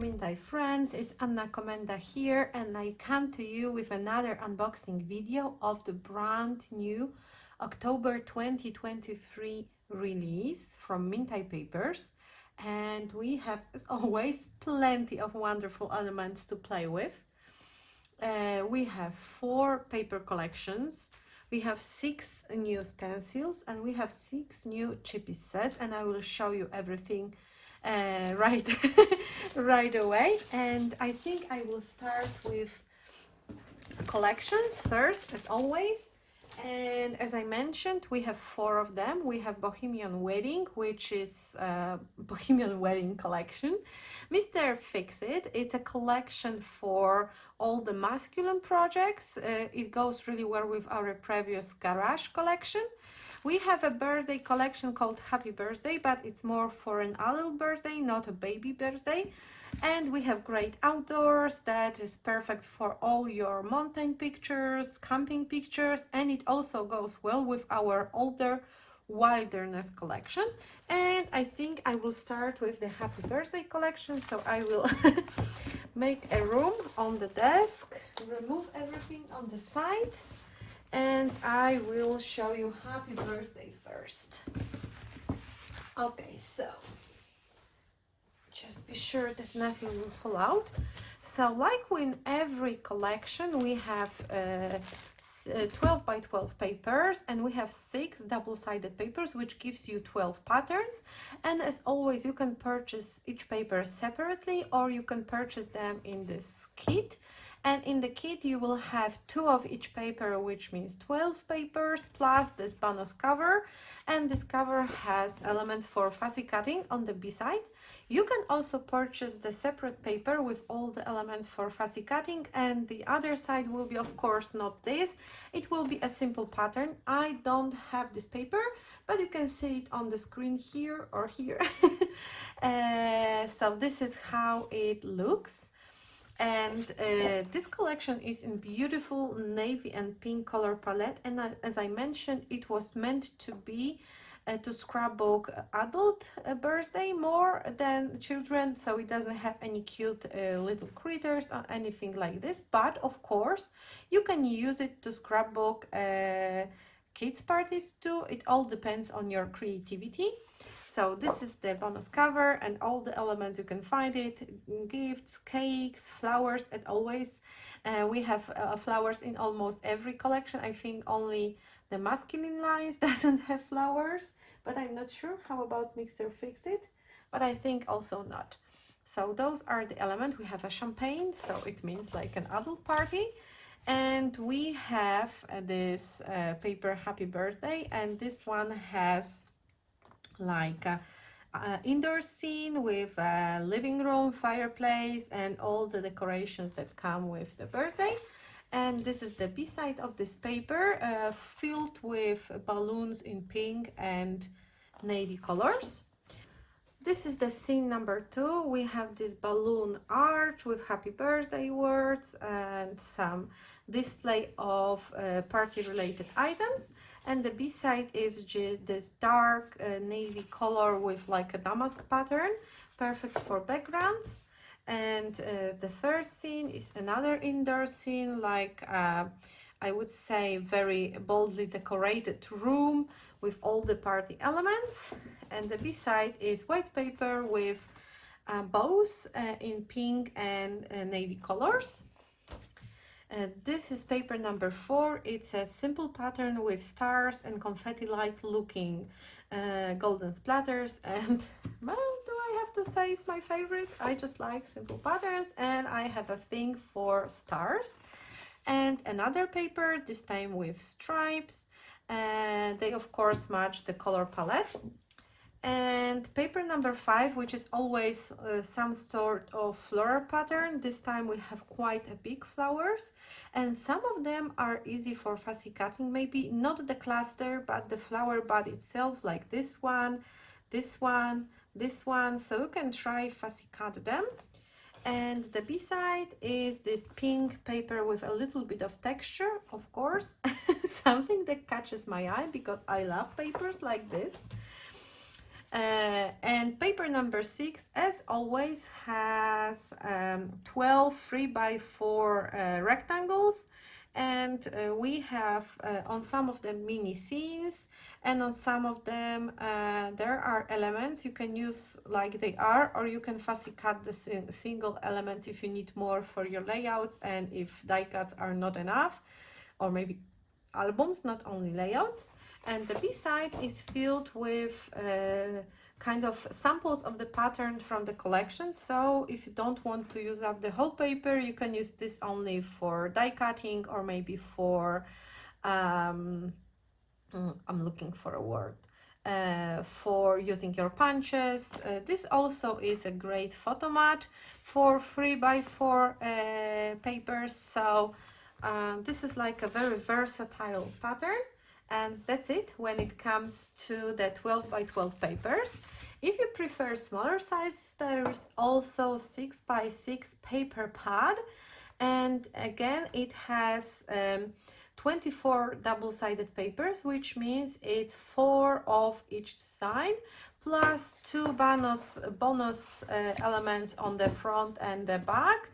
Mintay friends, it's Anna Komenda here, and I come to you with another unboxing video of the brand new October 2023 release from Mintay Papers. And we have, as always, plenty of wonderful elements to play with. We have 4 paper collections, we have 6 new stencils, and we have 6 new Chippies sets, and I will show you everything right right away. And I think I will start with collections first, as always. And as I mentioned, we have 4 of them. We have Bohemian Wedding, which is Bohemian Wedding collection. Mr. Fix-It, it's a collection for all the masculine projects. It goes really well with our previous garage collection. We have a birthday collection called Happy Birthday, but it's more for an adult birthday, not a baby birthday. And we have Great Outdoors, that is perfect for all your mountain pictures, camping pictures, and it also goes well with our older Wilderness collection. And I think I will start with the Happy Birthday collection, so I will make a room on the desk, remove everything on the side, and I will show you Happy Birthday first. Okay, so just be sure that nothing will fall out. So like in every collection, we have 12 by 12 papers, and we have 6 double-sided papers, which gives you 12 patterns. And as always, you can purchase each paper separately, or you can purchase them in this kit. And in the kit you will have 2 of each paper, which means 12 papers, plus this bonus cover. And this cover has elements for fussy cutting on the B side. You can also purchase the separate paper with all the elements for fussy cutting, and the other side will be, of course, not this. It will be a simple pattern. I don't have this paper, but you can see it on the screen here or here. So this is how it looks. And this collection is in beautiful navy and pink color palette, and as I mentioned, it was meant to be to scrapbook adult birthday more than children, so it doesn't have any cute little critters or anything like this. But of course you can use it to scrapbook kids parties too. It all depends on your creativity. So this is the bonus cover, and all the elements you can find it: gifts, cakes, flowers. And always we have flowers in almost every collection. I think only the masculine lines doesn't have flowers, but I'm not sure. How about Mr. Fix-It? But I think also not. So those are the elements. We have a champagne, so it means like an adult party. And we have this paper Happy Birthday, and this one has like a indoor scene with a living room, fireplace, and all the decorations that come with the birthday. And this is the B side of this paper, filled with balloons in pink and navy colors. This is the scene number 2. We have this balloon arch with happy birthday words and some display of party related items. And the B side is just this dark navy color with like a damask pattern, perfect for backgrounds. And the first scene is another indoor scene, like I would say very boldly decorated room with all the party elements. And the B side is white paper with bows in pink and navy colors. This is paper number 4. It's a simple pattern with stars and confetti-like looking golden splatters, and well, do I have to say it's my favorite? I just like simple patterns, and I have a thing for stars. And another paper, this time with stripes, and they of course match the color palette. And paper number 5, which is always some sort of floral pattern. This time we have quite a big flowers, and some of them are easy for fussy cutting, maybe not the cluster but the flower bud itself, like this one, this one, this one, so you can try fussy cut them. And the B side is this pink paper with a little bit of texture, of course, something that catches my eye because I love papers like this. And paper number 6, as always, has 12 3x4 rectangles, and we have on some of them mini scenes, and on some of them there are elements you can use like they are, or you can fussy cut the single elements if you need more for your layouts, and if die cuts are not enough, or maybe albums, not only layouts. And the B side is filled with kind of samples of the pattern from the collection. So if you don't want to use up the whole paper, you can use this only for die cutting, or maybe for I'm looking for a word, for using your punches. This also is a great photo mat for 3x4 papers. So this is like a very versatile pattern. And that's it when it comes to the 12x12 papers. If you prefer smaller sizes, there is also 6x6 paper pad. And again, it has 24 double-sided papers, which means it's 4 of each side, plus 2 bonus elements on the front and the back.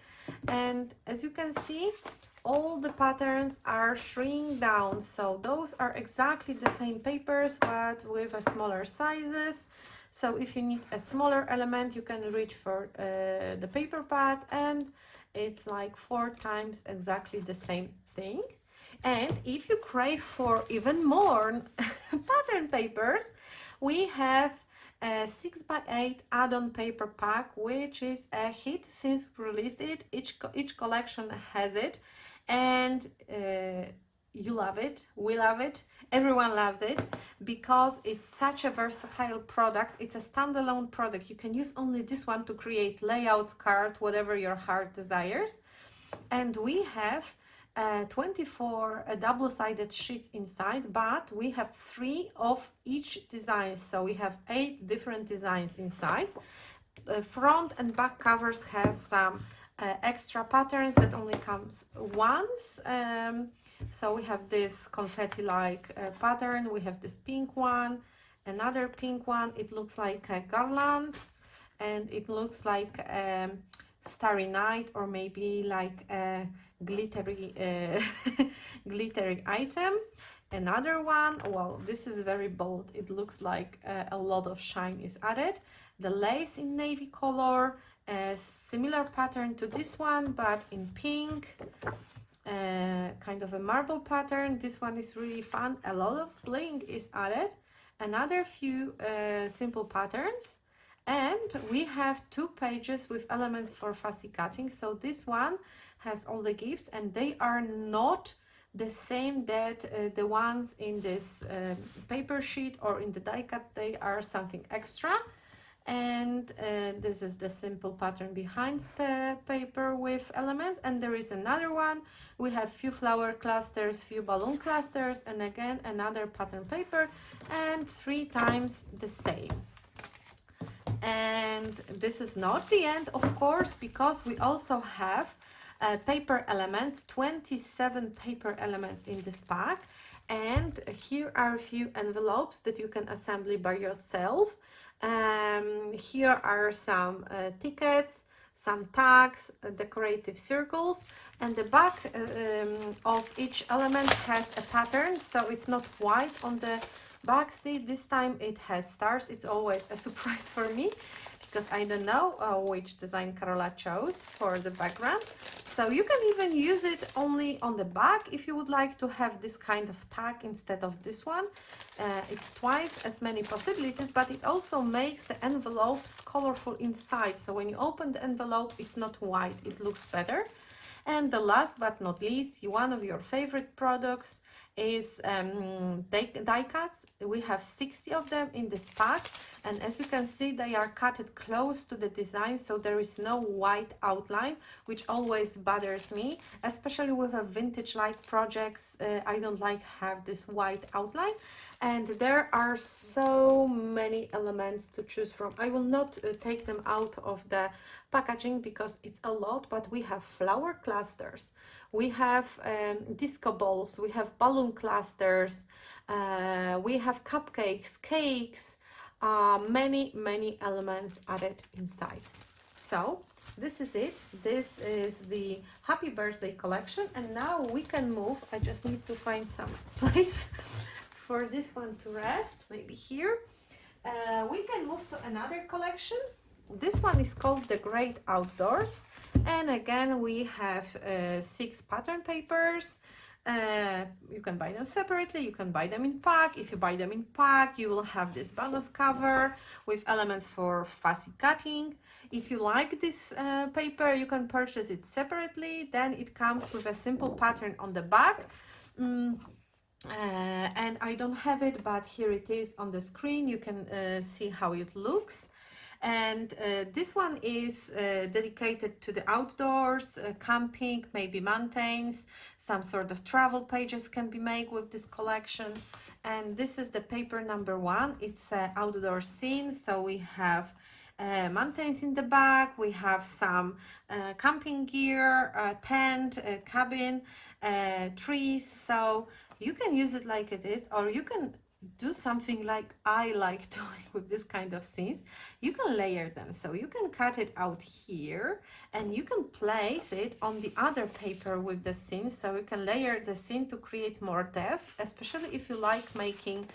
And as you can see, all the patterns are shrink down, so those are exactly the same papers but with a smaller sizes. So if you need a smaller element, you can reach for the paper pad, and it's like 4 times exactly the same thing. And if you crave for even more pattern papers, we have a 6x8 add-on paper pack, which is a hit since we released it. Each collection has it, and you love it, we love it, everyone loves it, because it's such a versatile product. It's a standalone product. You can use only this one to create layouts, cards, whatever your heart desires. And we have 24 double-sided sheets inside, but we have 3 of each design, so we have 8 different designs inside. Front and back covers have some extra patterns that only comes once. So we have this confetti-like pattern, we have this pink one, another pink one. It looks like garlands, and it looks like starry night, or maybe like a glittery glittery item. Another one, well, this is very bold. It looks like a lot of shine is added. The lace in navy color, a similar pattern to this one but in pink, kind of a marble pattern. This one is really fun. A lot of bling is added. Another few simple patterns. And we have 2 pages with elements for fussy cutting. So this one has all the gifts, and they are not the same that the ones in this paper sheet or in the die cut. They are something extra. And this is the simple pattern behind the paper with elements. And there is another one. We have few flower clusters, few balloon clusters, and again another pattern paper, and 3 times the same. And this is not the end, of course, because we also have paper elements, 27 paper elements in this pack. And here are a few envelopes that you can assemble by yourself. Here are some tickets, some tags, decorative circles, and the back of each element has a pattern, so it's not white on the back. See, this time it has stars. It's always a surprise for me, because I don't know which design Carola chose for the background. So you can even use it only on the back if you would like to have this kind of tag instead of this one. It's twice as many possibilities, but it also makes the envelopes colorful inside. So when you open the envelope, it's not white, it looks better. And the last but not least, one of your favorite products is die cuts. We have 60 of them in this pack, and as you can see, they are cutted close to the design, so there is no white outline, which always bothers me, especially with a vintage-like projects. I don't like have this white outline. And there are so many elements to choose from. I will not take them out of the packaging because it's a lot, but we have flower clusters, we have disco balls, we have balloon clusters, we have cupcakes, cakes, many elements added inside. So this is it. This is the Happy Birthday collection, and now we can move. I just need to find some place for this one to rest, maybe here. We can move to another collection. This one is called The Great Outdoors, and again we have 6 pattern papers. You can buy them separately, you can buy them in pack. If you buy them in pack, you will have this bonus cover with elements for fussy cutting. If you like this paper, you can purchase it separately. Then it comes with a simple pattern on the back. And I don't have it, but here it is on the screen. You can see how it looks. And this one is dedicated to the outdoors, camping, maybe mountains. Some sort of travel pages can be made with this collection. And this is the paper number 1. It's an outdoor scene, so we have mountains in the back, we have some camping gear, tent, cabin, trees. So you can use it like it is, or you can do something like I like doing with this kind of scenes. You can layer them, so you can cut it out here and you can place it on the other paper with the scene, so you can layer the scene to create more depth, especially if you like making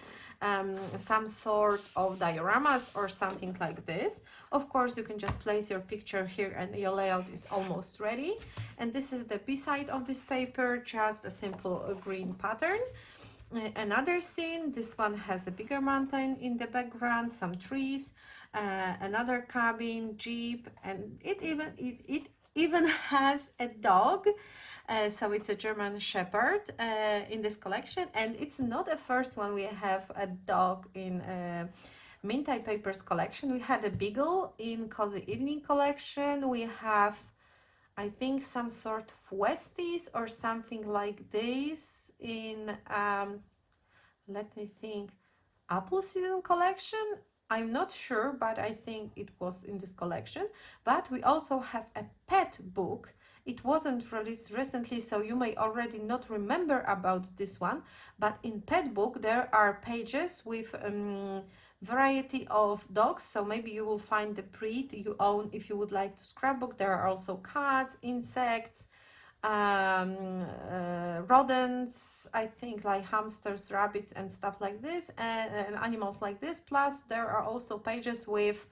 some sort of dioramas or something like this. Of course, you can just place your picture here and your layout is almost ready. And this is the B side of this paper, just a simple green pattern. Another scene, this one has a bigger mountain in the background, some trees, another cabin, jeep, and it even has a dog. So it's a German Shepherd in this collection, and it's not the first one we have a dog in Mintay Papers collection. We had a beagle in Cozy Evening collection. We have, I think, some sort of Westies or something like this in let me think, Apple Season collection. I'm not sure, but I think it was in this collection. But we also have a pet book. It wasn't released recently, so you may already not remember about this one. But in pet book, there are pages with variety of dogs. So maybe you will find the breed you own if you would like to scrapbook. There are also cats, insects, rodents, I think, like hamsters, rabbits and stuff like this, and animals like this. Plus there are also pages with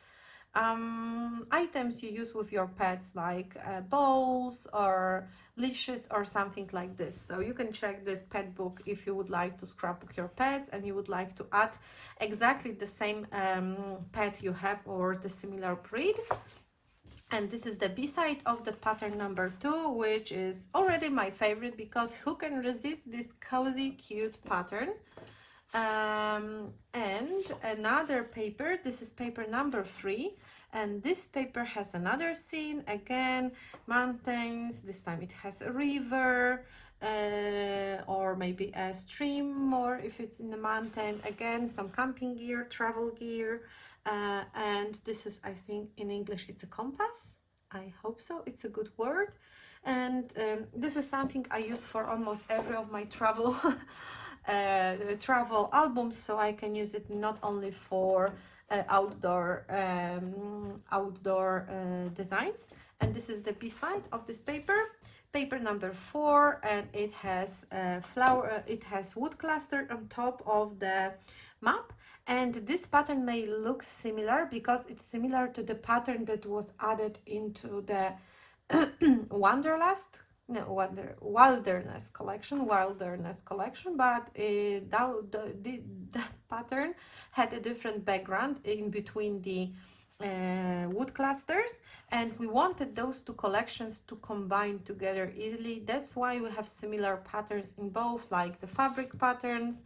items you use with your pets, like bowls or leashes or something like this. So you can check this pet book if you would like to scrapbook your pets and you would like to add exactly the same pet you have or the similar breed. And this is the B-side of the pattern number 2, which is already my favorite because who can resist this cozy, cute pattern? And another paper, this is paper number 3, and this paper has another scene, again, mountains. This time it has a river, or maybe a stream more if it's in the mountain. Again, some camping gear, travel gear. And this is, I think in English it's a compass. I hope so, it's a good word. And this is something I use for almost every of my travel travel albums, so I can use it not only for outdoor designs. And this is the B side of this paper, paper number 4, and it has flower, it has wood cluster on top of the map. And this pattern may look similar because it's similar to the pattern that was added into the Wilderness collection, but that pattern had a different background in between the wood clusters, and we wanted those two collections to combine together easily. That's why we have similar patterns in both, like the fabric patterns,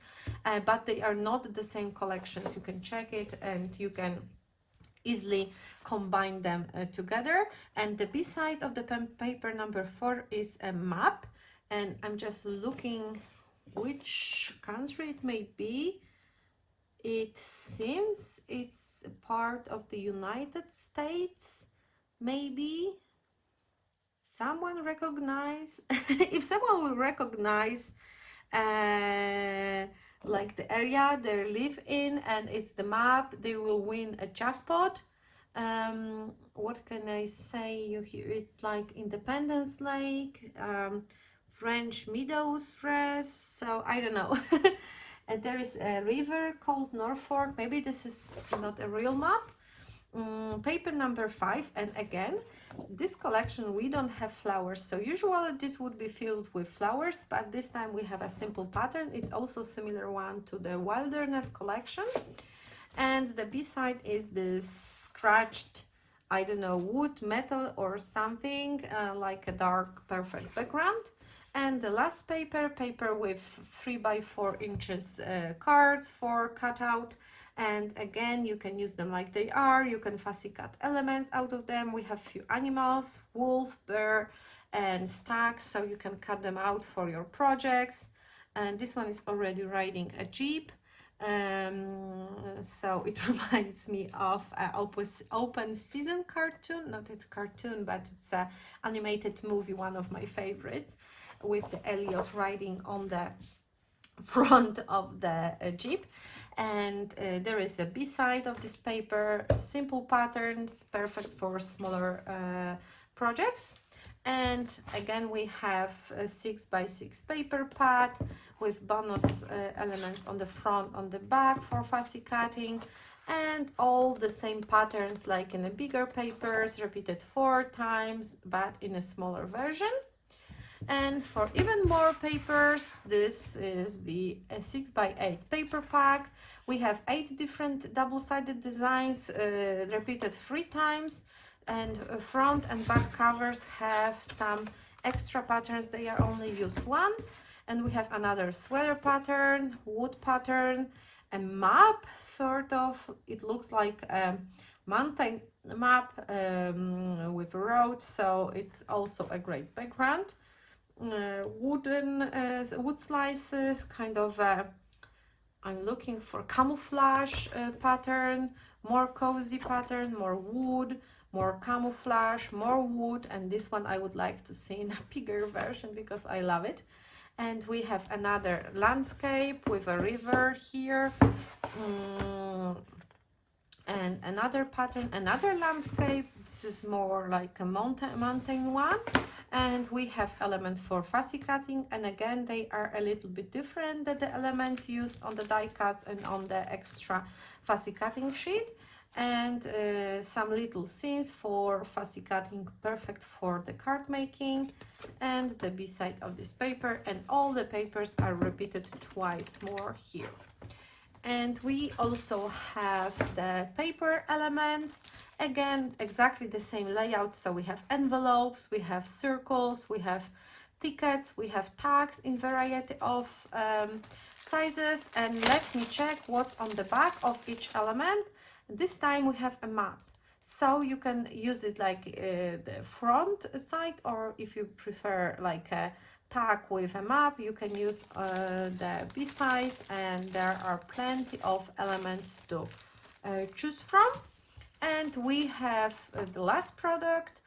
but they are not the same collections. You can check it and you can easily combine them together. And the B side of the paper number 4 is a map, and I'm just looking which country it may be. It seems it's a part of the United States, maybe. Someone recognize if someone will recognize like the area they live in, and it's the map. They will win a jackpot. What can I say you here? It's like Independence Lake, French Meadows dress, so I don't know. And there is a river called Norfolk. Maybe this is not a real map. Paper number 5, and again, this collection we don't have flowers, so usually this would be filled with flowers, but this time we have a simple pattern. It's also similar one to the Wilderness collection, and the B-side is this scratched, I don't know, wood, metal or something, like a dark perfect background. And the last paper with 3 by 4 inches cards for cutout. And again, you can use them like they are. You can fussy cut elements out of them. We have few animals, wolf, bear, and stag, so you can cut them out for your projects. And this one is already riding a jeep. So it reminds me of an open season cartoon. Not it's a cartoon, but it's a animated movie, one of my favorites, with the Elliot riding on the front of the jeep. And there is a B-side of this paper, simple patterns, perfect for smaller projects. And again, we have a 6 by 6 paper pad with bonus elements on the front, on the back for fussy cutting, and all the same patterns like in the bigger papers, repeated 4 times, but in a smaller version. And for even more papers, this is the 6 by 8 paper pack. We have 8 different double-sided designs, repeated 3 times, and front and back covers have some extra patterns. They are only used once. And we have another sweater pattern, wood pattern, a map, sort of. It looks like a mountain map with a road, so it's also a great background. Wood slices, kind of I'm looking for camouflage pattern, more cozy pattern, more wood, more camouflage, more wood, and this one I would like to see in a bigger version because I love it. And we have another landscape with a river here, and another pattern, another landscape. This is more like a mountain one. And we have elements for fussy cutting, and again they are a little bit different than the elements used on the die cuts and on the extra fussy cutting sheet. And some little scenes for fussy cutting, perfect for the card making. And the B-side of this paper, and all the papers are repeated twice more here. And we also have the paper elements, again exactly the same layout. So we have envelopes, we have circles, we have tickets, we have tags in variety of sizes. And let me check what's on the back of each element. This time we have a map, so you can use it like the front side, or if you prefer like a tag with a map, you can use the B-side, and there are plenty of elements to choose from. And we have the last product,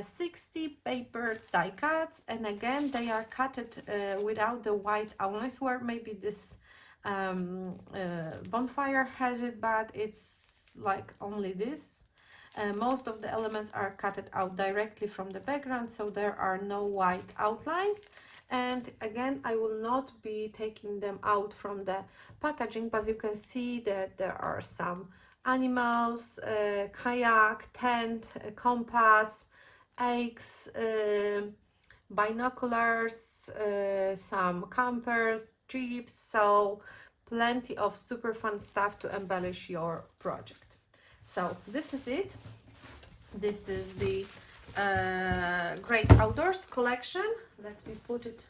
60 paper die cuts, and again they are cutted without the white. I swear maybe this bonfire has it, but it's like only this. Most of the elements are cut out directly from the background, so there are no white outlines. And again, I will not be taking them out from the packaging, but you can see that there are some animals, kayak, tent, compass, eggs, binoculars, some campers, jeeps, so plenty of super fun stuff to embellish your project. So this is it. This is the Great Outdoors collection. Let me put it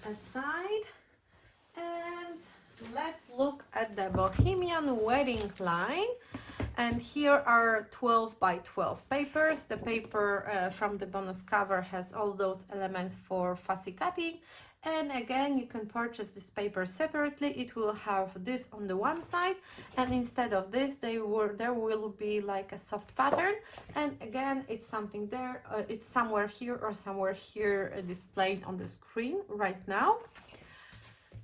aside, and let's look at the Bohemian wedding line. And here are 12 by 12 papers. The paper from the bonus cover has all those elements for fussy cutting. And again, you can purchase this paper separately. It will have this on the one side, and instead of this, there will be like a soft pattern. And again, it's something there. It's somewhere here or somewhere here displayed on the screen right now.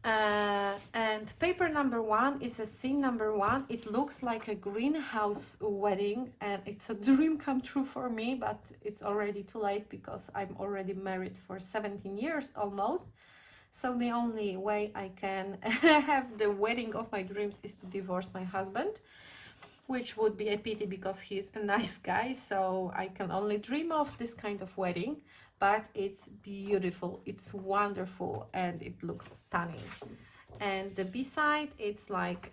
And paper number 1 is a scene number 1. It looks like a greenhouse wedding, and it's a dream come true for me, but it's already too late because I'm already married for 17 years almost. So the only way I can have the wedding of my dreams is to divorce my husband, which would be a pity because he's a nice guy, so I can only dream of this kind of wedding. But it's beautiful, it's wonderful, and it looks stunning. And the B-side, it's like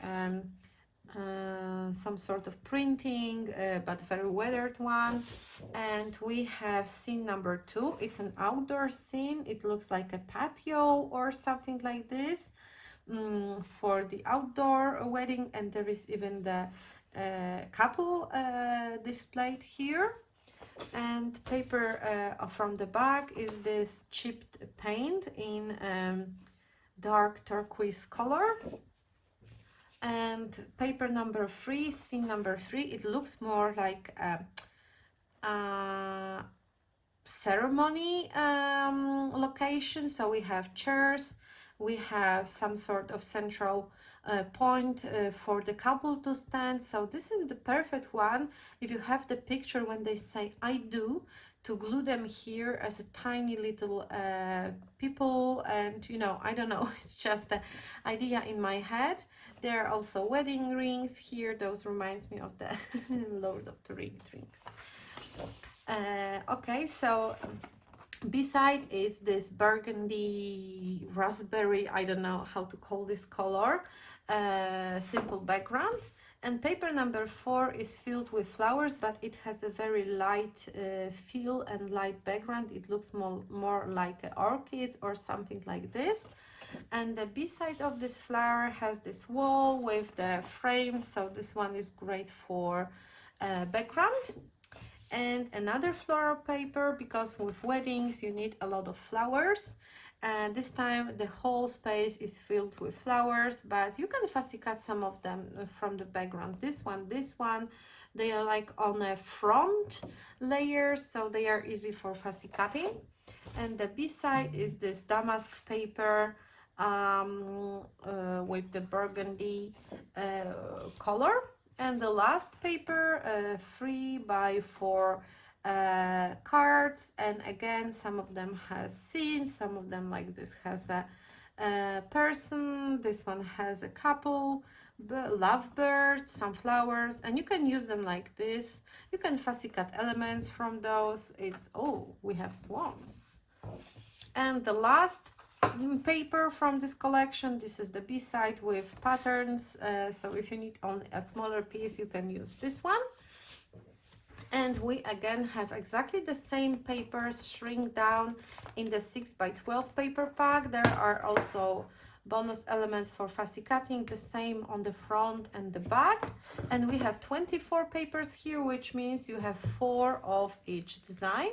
some sort of printing, but very weathered one. And we have scene number 2. It's an outdoor scene. It looks like a patio or something like this, for the outdoor wedding. And there is even the couple displayed here. And paper from the back is this chipped paint in dark turquoise color. And paper number 3, scene number 3, it looks more like a ceremony location. So we have chairs, we have some sort of central point for the couple to stand. So this is the perfect one if you have the picture when they say I do, to glue them here as a tiny little people. And you know, I don't know, it's just an idea in my head. There are also wedding rings here. Those reminds me of the Lord of the Rings. Okay, so beside is this burgundy raspberry, I don't know how to call this color, simple background. And paper number 4 is filled with flowers, but it has a very light feel and light background. It looks more like orchids or something like this. And the B side of this flower has this wall with the frames, so this one is great for background. And another floral paper, because with weddings you need a lot of flowers. And this time the whole space is filled with flowers, but you can fussy cut some of them from the background. This one, they are like on a front layer, so they are easy for fussy cutting. And the B side is this damask paper with the burgundy color. And the last paper, 3x4 cards, and again some of them has scenes, some of them like this has a person, this one has a couple, lovebirds, some flowers, and you can use them like this. You can fussy cut elements from those. It's, oh, we have swans. And the last paper from this collection, this is the B side with patterns, so if you need only a smaller piece you can use this one. And we again have exactly the same papers shrink down in the 6x12 paper pack. There are also bonus elements for fussy cutting, the same on the front and the back. And we have 24 papers here, which means you have 4 of each design.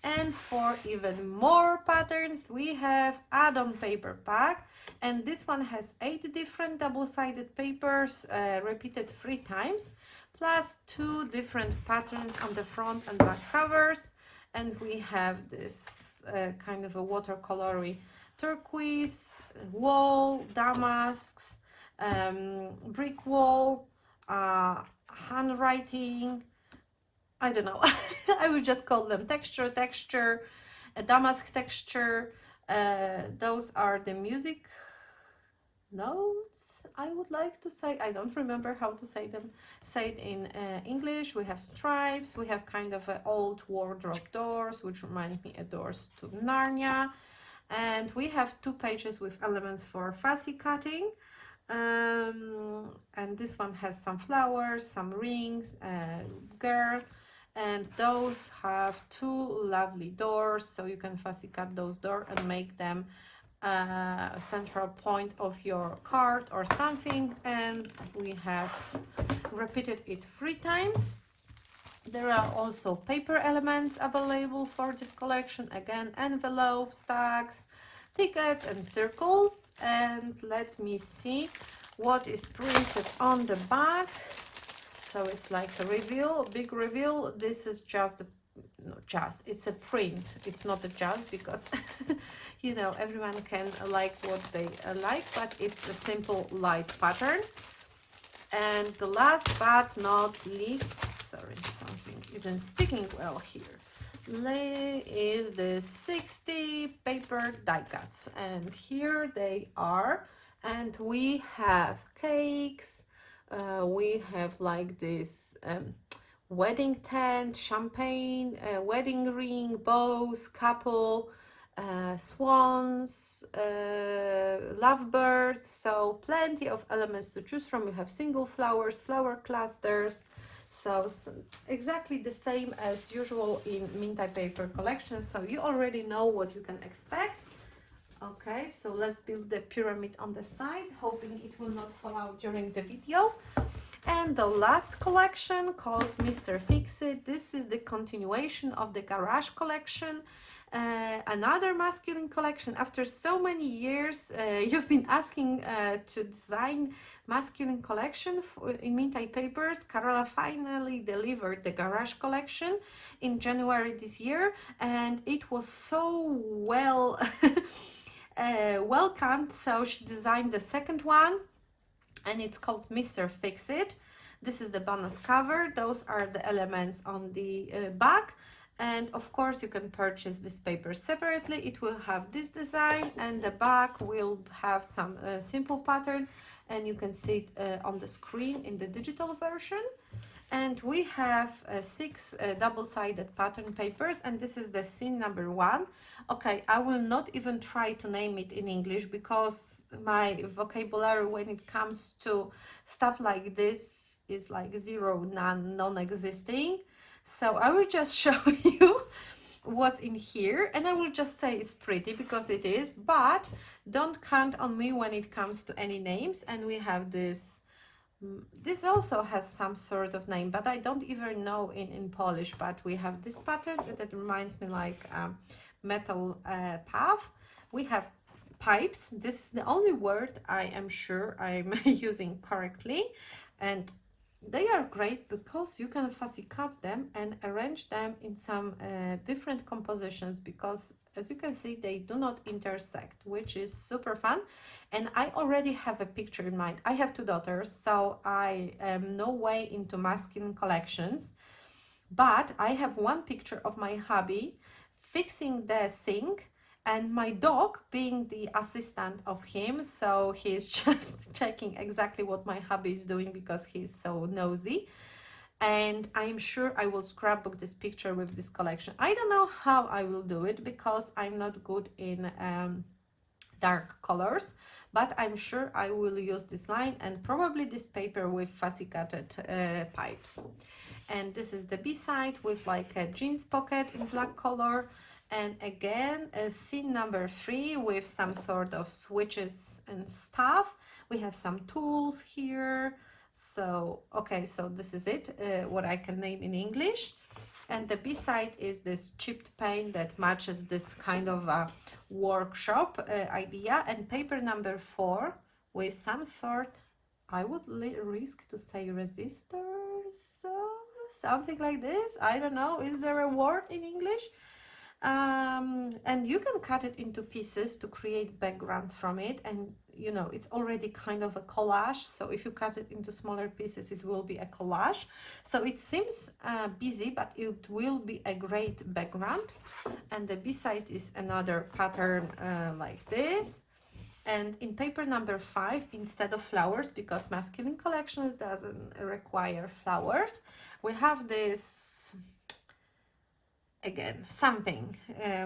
And for even more patterns, we have add-on paper pack, and this one has 8 different double-sided papers repeated 3 times, plus 2 different patterns on the front and back covers. And we have this kind of a watercolory turquoise wall, damasks, brick wall, handwriting, I don't know, I would just call them texture, a damask texture. Those are the music notes, I would like to say. I don't remember how to say them. Say it in English. We have stripes. We have kind of old wardrobe doors, which remind me of doors to Narnia. And we have 2 pages with elements for fussy cutting. And this one has some flowers, some rings, girl. And those have 2 lovely doors, so you can fussy cut those doors and make them a central point of your card or something. And we have repeated it 3 times. There are also paper elements available for this collection. Again, envelopes, tags, tickets and circles. And let me see what is printed on the back. So it's like a reveal, big reveal. This is just the no, just, it's a print, it's not a just, because you know, everyone can like what they like, but it's a simple light pattern. And the last but not least, sorry, something isn't sticking well here, is the 60 paper die cuts, and here they are. And we have cakes, we have like this wedding tent, champagne, wedding ring, bows, couple, swans, lovebirds, so plenty of elements to choose from. You have single flowers, flower clusters, so exactly the same as usual in Mintay paper collection, so you already know what you can expect. Okay, so let's build the pyramid on the side, hoping it will not fall out during the video. And the last collection, called Mr. Fix-It. This is the continuation of the garage collection, another masculine collection. After so many years, you've been asking to design masculine collection in Mintay Papers. Carola finally delivered the garage collection in January this year, and it was so well welcomed, so she designed the second one, and it's called Mr. Fix-It. This is the bonus cover. Those are the elements on the back. And of course, you can purchase this paper separately. It will have this design, and the back will have some simple pattern, and you can see it on the screen in the digital version. And we have 6 double-sided pattern papers, and this is the scene number 1. Okay, I will not even try to name it in English, because my vocabulary when it comes to stuff like this is like zero, none, non-existing. So I will just show you what's in here, and I will just say it's pretty because it is, but don't count on me when it comes to any names. And we have this. This also has some sort of name, but I don't even know in Polish. But we have this pattern that reminds me like metal path. We have pipes. This is the only word I am sure I'm using correctly. And they are great because you can fussy cut them and arrange them in some different compositions, because as you can see, they do not intersect, which is super fun. And I already have a picture in mind. I have 2 daughters, so I am no way into masculine collections, but I have one picture of my hubby fixing the sink, and my dog being the assistant of him, so he's just checking exactly what my hubby is doing because he's so nosy. And I'm sure I will scrapbook this picture with this collection. I don't know how I will do it because I'm not good in dark colors, but I'm sure I will use this line and probably this paper with fussy cutted pipes. And this is the B-side with like a jeans pocket in black color. And again, scene number 3 with some sort of switches and stuff. We have some tools here. So, okay, so this is it, what I can name in English. And the B-side is this chipped paint that matches this kind of a workshop idea. And paper number 4 with some sort, I would risk to say resistors, so something like this. I don't know, is there a word in English? And you can cut it into pieces to create background from it, and you know, it's already kind of a collage, so if you cut it into smaller pieces it will be a collage. So it seems busy, but it will be a great background. And the B-side is another pattern like this. And in paper number 5, instead of flowers, because masculine collections doesn't require flowers, we have this again something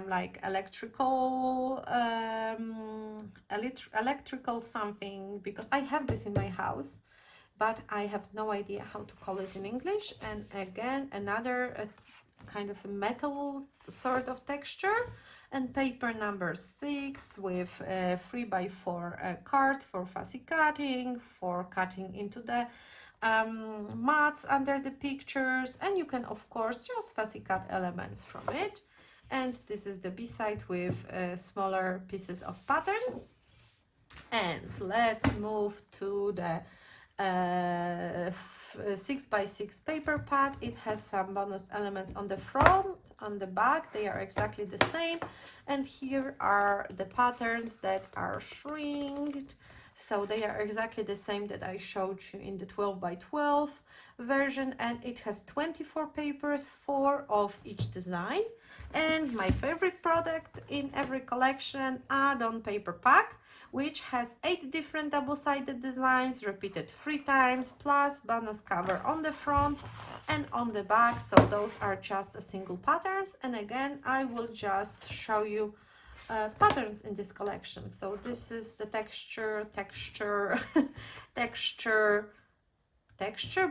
like electrical electrical something, because I have this in my house but I have no idea how to call it in English. And again, another kind of a metal sort of texture. And paper number 6 with 3x4 card for fussy cutting, for cutting into the mats under the pictures, and you can of course just fussy cut elements from it. And this is the B-side with smaller pieces of patterns. And let's move to the 6x6 paper pad. It has some bonus elements on the front, on the back. They are exactly the same. And here are the patterns that are shrinked. So they are exactly the same that I showed you in the 12x12 version. And it has 24 papers, 4 of each design. And my favorite product in every collection, add-on paper pack, which has 8 different double-sided designs repeated 3 times, plus bonus cover on the front and on the back. So those are just a single patterns. And again, I will just show you patterns in this collection. So this is the texture,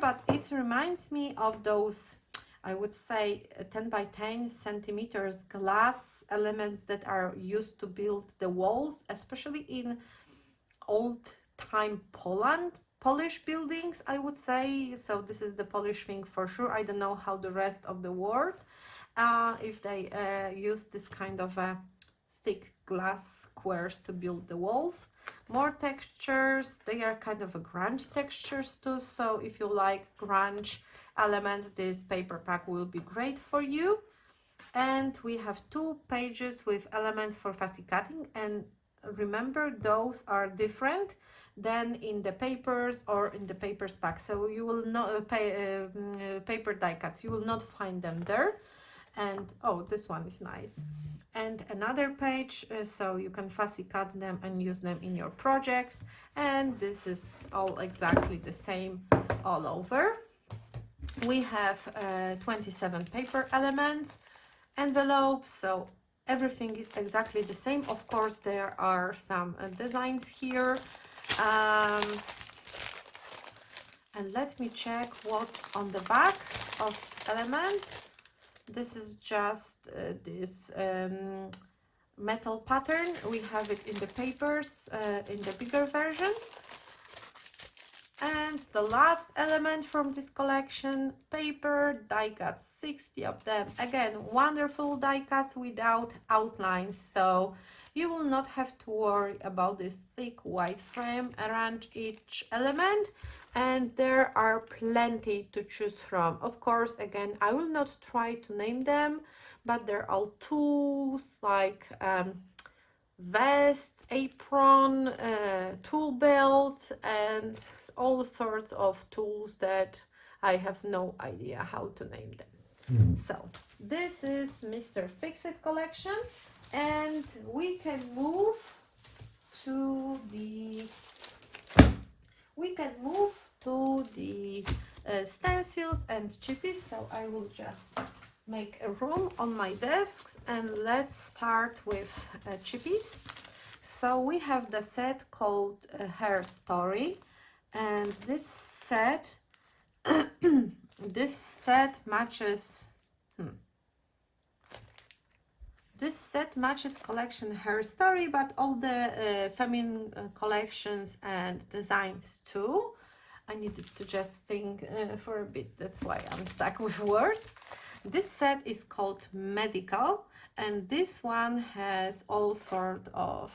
but it reminds me of those, I would say, 10 by 10 centimeters glass elements that are used to build the walls, especially in old time Polish buildings, I would say. So this is the Polish thing for sure. I don't know how the rest of the world, if they use this kind of thick glass squares to build the walls. More textures. They are kind of a grunge textures too, so if you like grunge elements, this paper pack will be great for you. And we have 2 pages with elements for fussy cutting, and remember, those are different than in the papers or in the papers pack. So you will not paper die cuts, you will not find them there. And oh, this one is nice. And another page, so you can fussy cut them and use them in your projects. And this is all exactly the same all over. We have 27 paper elements, envelopes, so everything is exactly the same. Of course, there are some designs here. And let me check what's on the back of elements. This is just this metal pattern. We have it in the papers, in the bigger version. And the last element from this collection, paper die cuts, 60 of them. Again, wonderful die cuts without outlines, so you will not have to worry about this thick white frame around each element. And there are plenty to choose from. Of course, again, I will not try to name them, but they're all tools like vest, apron, tool belt, and all sorts of tools that I have no idea how to name them. So this is Mr. Fix-It collection, and we can move to the stencils and chippies. So I will just make a room on my desks, and let's start with chippies. So we have the set called Her Story, and this set matches collection Her Story, but all the feminine collections and designs too. I needed to just think for a bit, that's why I'm stuck with words. This set is called Medical, and this one has all sort of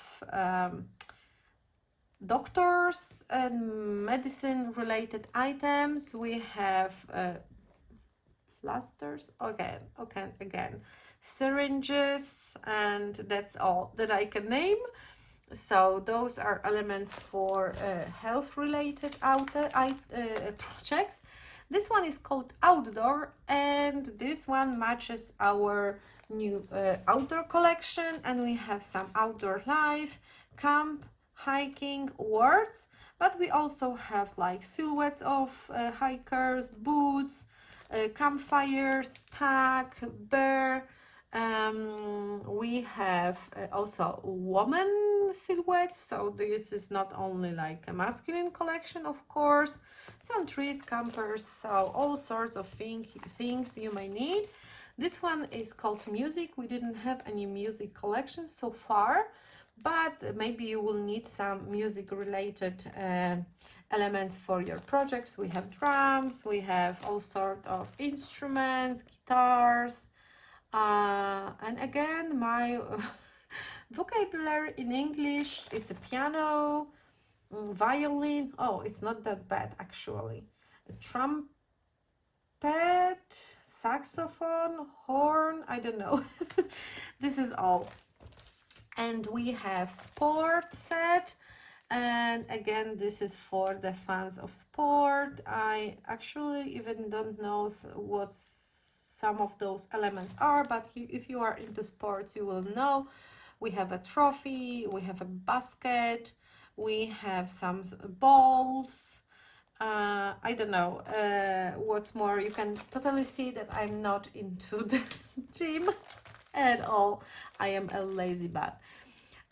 doctors and medicine related items. We have plasters, again, syringes, and that's all that I can name. So those are elements for health related projects. This one is called Outdoor, and this one matches our new outdoor collection, and we have some outdoor life, camp, hiking, words, but we also have like silhouettes of hikers, boots, campfires, tag, bear. We have also woman silhouettes, so this is not only like a masculine collection, of course, some trees, campers, so all sorts of things you may need. This one is called Music. We didn't have any music collection so far, but maybe you will need some music related elements for your projects. We have drums, we have all sorts of instruments, guitars, and again, my vocabulary in English is a piano, violin. Oh, it's not that bad actually. trumpet, saxophone, horn, I don't know. This is all. And we have sport set, and again this is for the fans of sport. I actually even don't know what some of those elements are, but if you are into sports you will know. We have a trophy, we have a basket, we have some balls. I don't know what's more. You can totally see that I'm not into the gym at all. I am a lazy bat.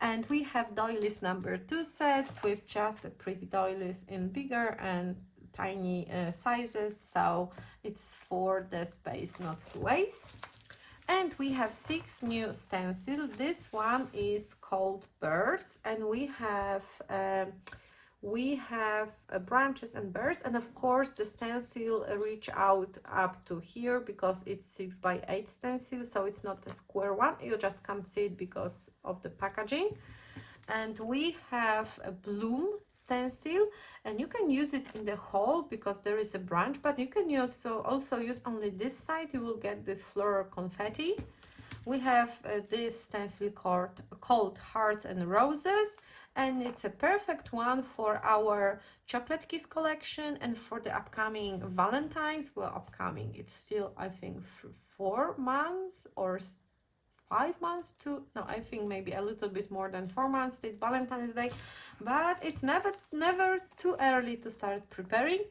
And we have Doilies number 2 set with just the pretty doilies in bigger and tiny sizes, so it's for the space, not to waste. And we have 6 new stencils. This one is called birds, and we have branches and birds, and of course the stencil reach out up to here because it's 6 by 8 stencil, so it's not a square one. You just can't see it because of the packaging. And we have a bloom stencil, and you can use it in the hole because there is a branch, but you can also use only this side. You will get this floral confetti. We have this stencil called Hearts and Roses, and it's a perfect one for our Chocolate Kiss collection and for the upcoming Valentine's. Well, upcoming, it's still, I think, 4 months or 5 months to, no, I think maybe a little bit more than 4 months till Valentine's Day, but it's never too early to start preparing.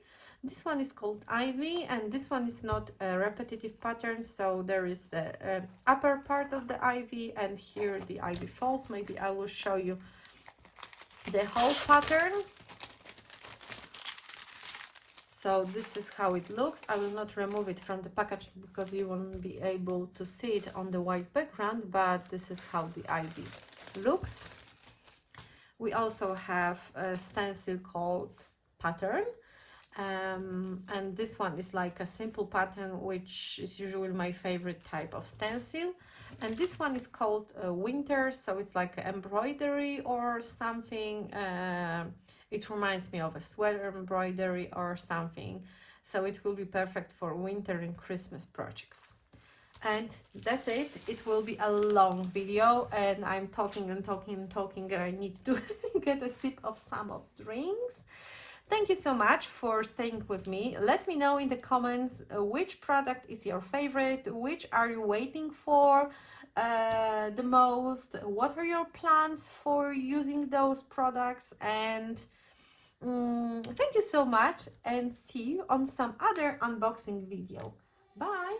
This one is called Ivy, and this one is not a repetitive pattern, so there is a upper part of the ivy, and here the ivy falls. Maybe I will show you the whole pattern. So this is how it looks. I will not remove it from the packaging because you won't be able to see it on the white background, but this is how the ivy looks. We also have a stencil called Pattern, and this one is like a simple pattern, which is usually my favorite type of stencil. And this one is called Winter, so it's like embroidery or something. It reminds me of a sweater embroidery or something, so it will be perfect for winter and Christmas projects. And that's it. It will be a long video, and I'm talking and talking and talking, and I need to get a sip of some of drinks. Thank you so much for staying with me. Let me know in the comments which product is your favorite, which are you waiting for the most, what are your plans for using those products, and thank you so much, and see you on some other unboxing video. Bye!